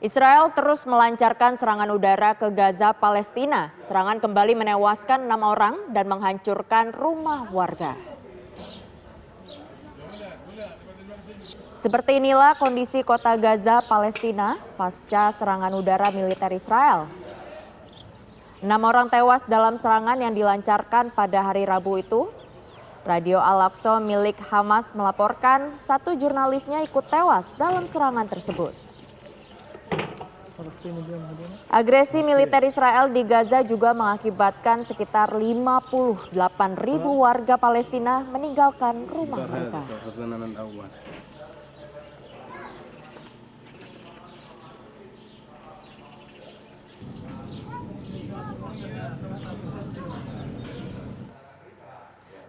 Israel terus melancarkan serangan udara ke Gaza, Palestina. Serangan kembali menewaskan 6 orang dan menghancurkan rumah warga. Seperti inilah kondisi kota Gaza, Palestina pasca serangan udara militer Israel. 6 orang tewas dalam serangan yang dilancarkan pada hari Rabu itu. Radio Al-Aqsa milik Hamas melaporkan 1 jurnalisnya ikut tewas dalam serangan tersebut. Agresi militer Israel di Gaza juga mengakibatkan sekitar 58.000 warga Palestina meninggalkan rumah mereka.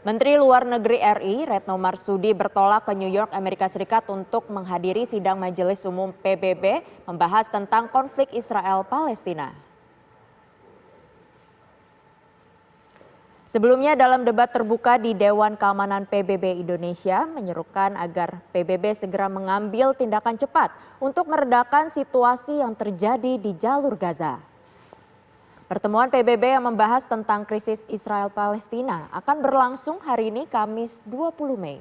Menteri Luar Negeri RI Retno Marsudi bertolak ke New York, Amerika Serikat untuk menghadiri sidang Majelis Umum PBB membahas tentang konflik Israel-Palestina. Sebelumnya dalam debat terbuka di Dewan Keamanan PBB Indonesia menyerukan agar PBB segera mengambil tindakan cepat untuk meredakan situasi yang terjadi di jalur Gaza. Pertemuan PBB yang membahas tentang krisis Israel-Palestina akan berlangsung hari ini Kamis 20 Mei.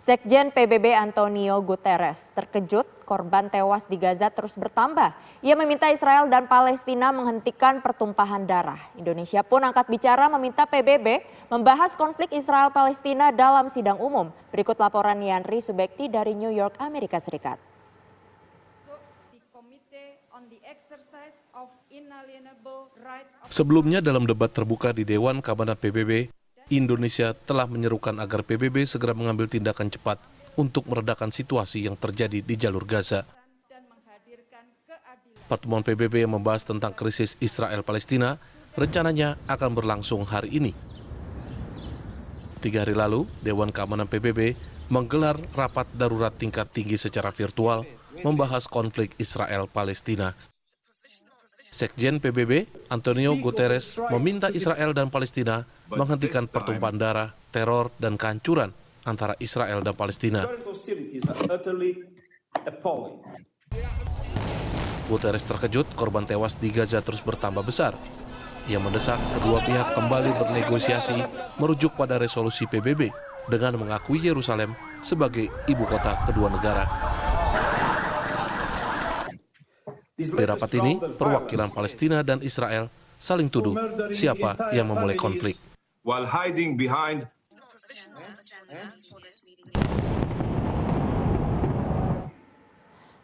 Sekjen PBB Antonio Guterres terkejut korban tewas di Gaza terus bertambah. Ia meminta Israel dan Palestina menghentikan pertumpahan darah. Indonesia pun angkat bicara meminta PBB membahas konflik Israel-Palestina dalam sidang umum. Berikut laporan Yanri Subekti dari New York, Amerika Serikat. Sebelumnya dalam debat terbuka di Dewan Keamanan PBB, Indonesia telah menyerukan agar PBB segera mengambil tindakan cepat untuk meredakan situasi yang terjadi di jalur Gaza. Pertemuan PBB yang membahas tentang krisis Israel-Palestina rencananya akan berlangsung hari ini. 3 hari lalu, Dewan Keamanan PBB menggelar rapat darurat tingkat tinggi secara virtual membahas konflik Israel-Palestina. Sekjen PBB, Antonio Guterres, meminta Israel dan Palestina menghentikan pertumpahan darah, teror, dan kehancuran antara Israel dan Palestina. Guterres terkejut korban tewas di Gaza terus bertambah besar. Ia mendesak kedua pihak kembali bernegosiasi merujuk pada resolusi PBB dengan mengakui Yerusalem sebagai ibu kota kedua negara. Di rapat ini, perwakilan Palestina dan Israel saling tuduh siapa yang memulai konflik.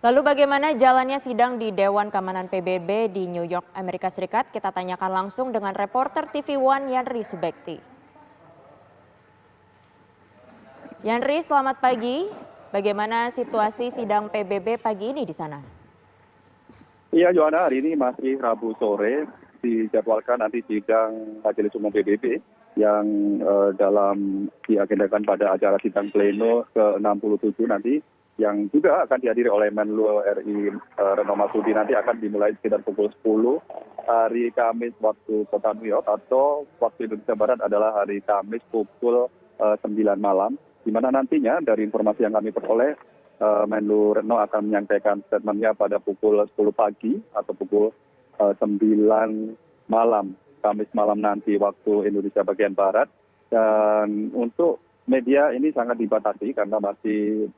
Lalu bagaimana jalannya sidang di Dewan Keamanan PBB di New York, Amerika Serikat? Kita tanyakan langsung dengan reporter TV One Yanri Subekti. Yanri, selamat pagi. Bagaimana situasi sidang PBB pagi ini di sana? Iya, Johanna, hari ini masih Rabu sore dijadwalkan nanti sidang Majelis Umum PBB yang diagendakan pada acara sidang pleno ke-67 nanti yang juga akan dihadiri oleh Menlu RI Retno Marsudi nanti akan dimulai sekitar pukul 10 hari Kamis waktu kota New York atau waktu Indonesia Barat adalah hari Kamis pukul 9 malam, di mana nantinya dari informasi yang kami peroleh Menlu Retno akan menyampaikan statementnya pada pukul 10 pagi atau pukul 9 malam, Kamis malam nanti waktu Indonesia bagian Barat. Dan untuk media ini sangat dibatasi karena masih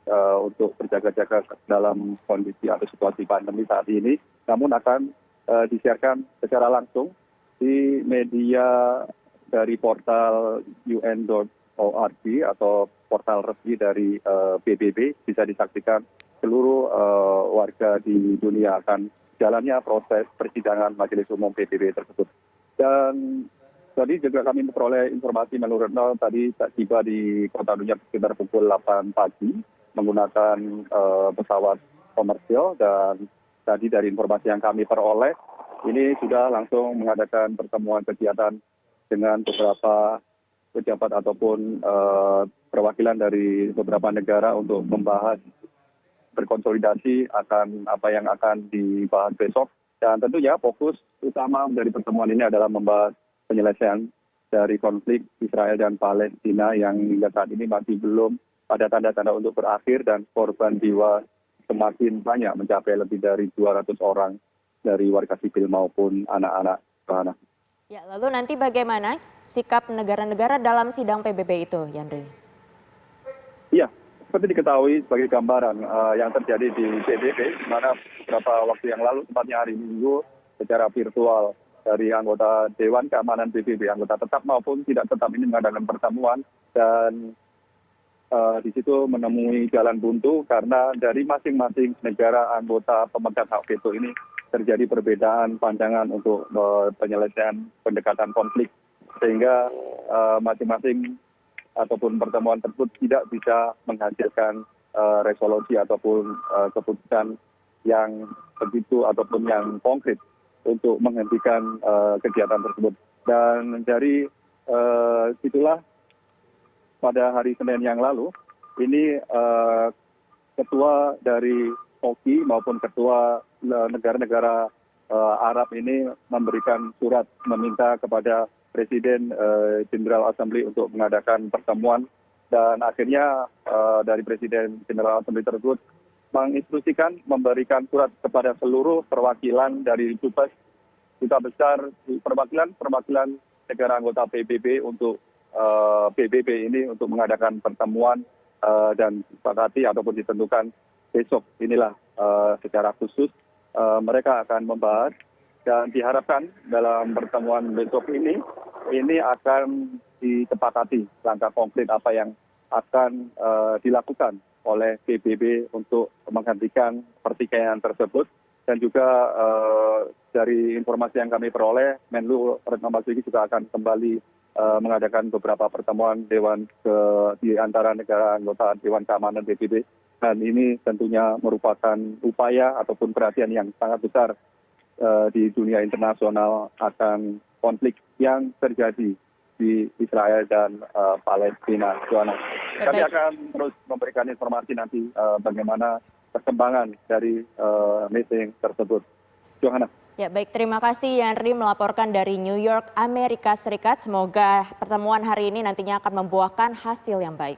untuk berjaga-jaga dalam kondisi atau situasi pandemi saat ini. Namun akan disiarkan secara langsung di media dari portal UN.org atau portal resmi dari PBB, bisa disaksikan seluruh warga di dunia akan jalannya proses persidangan Majelis Umum PBB tersebut. Dan tadi juga kami memperoleh informasi Menlu Retno tadi tiba di kota New York sekitar pukul 8 pagi menggunakan pesawat komersial, dan tadi dari informasi yang kami peroleh ini sudah langsung mengadakan pertemuan kegiatan dengan beberapa pejabat ataupun perwakilan dari beberapa negara untuk membahas berkonsolidasi akan apa yang akan dibahas besok. Dan tentunya fokus utama dari pertemuan ini adalah membahas penyelesaian dari konflik Israel dan Palestina yang hingga saat ini masih belum ada tanda-tanda untuk berakhir dan korban jiwa semakin banyak, mencapai lebih dari 200 orang dari warga sipil maupun anak-anak. Ya, lalu nanti bagaimana sikap negara-negara dalam sidang PBB itu, Yandri? Iya, seperti diketahui sebagai gambaran yang terjadi di PBB, di mana beberapa waktu yang lalu, tepatnya hari Minggu, secara virtual dari anggota Dewan Keamanan PBB, anggota tetap maupun tidak tetap ini mengadakan pertemuan dan di situ menemui jalan buntu karena dari masing-masing negara anggota pemegang hak veto ini terjadi perbedaan pandangan untuk penyelesaian pendekatan konflik, sehingga masing-masing ataupun pertemuan tersebut tidak bisa menghasilkan resolusi ataupun keputusan yang begitu ataupun yang konkret untuk menghentikan kegiatan tersebut. Dan dari situlah pada hari Senin yang lalu, ini ketua dari OKI maupun ketua negara-negara Arab ini memberikan surat meminta kepada Presiden General Assembly untuk mengadakan pertemuan, dan akhirnya dari Presiden General Assembly tersebut menginstruksikan memberikan surat kepada seluruh perwakilan dari duta besar perwakilan negara anggota PBB untuk PBB ini untuk mengadakan pertemuan dan disepakati ataupun ditentukan besok inilah secara khusus mereka akan membahas, dan diharapkan dalam pertemuan besok ini akan disepakati langkah konkret apa yang akan dilakukan oleh PBB untuk menghentikan pertikaian tersebut. Dan juga dari informasi yang kami peroleh, Menlu Retno Marsudi juga akan kembali mengadakan beberapa pertemuan dewan di antara negara anggota Dewan Keamanan PBB, dan ini tentunya merupakan upaya ataupun perhatian yang sangat besar di dunia internasional akan konflik yang terjadi di Israel dan Palestina. Kami akan terus memberikan informasi nanti bagaimana perkembangan dari meeting tersebut. Johanna. Ya, baik, terima kasih Yandri melaporkan dari New York, Amerika Serikat. Semoga pertemuan hari ini nantinya akan membuahkan hasil yang baik.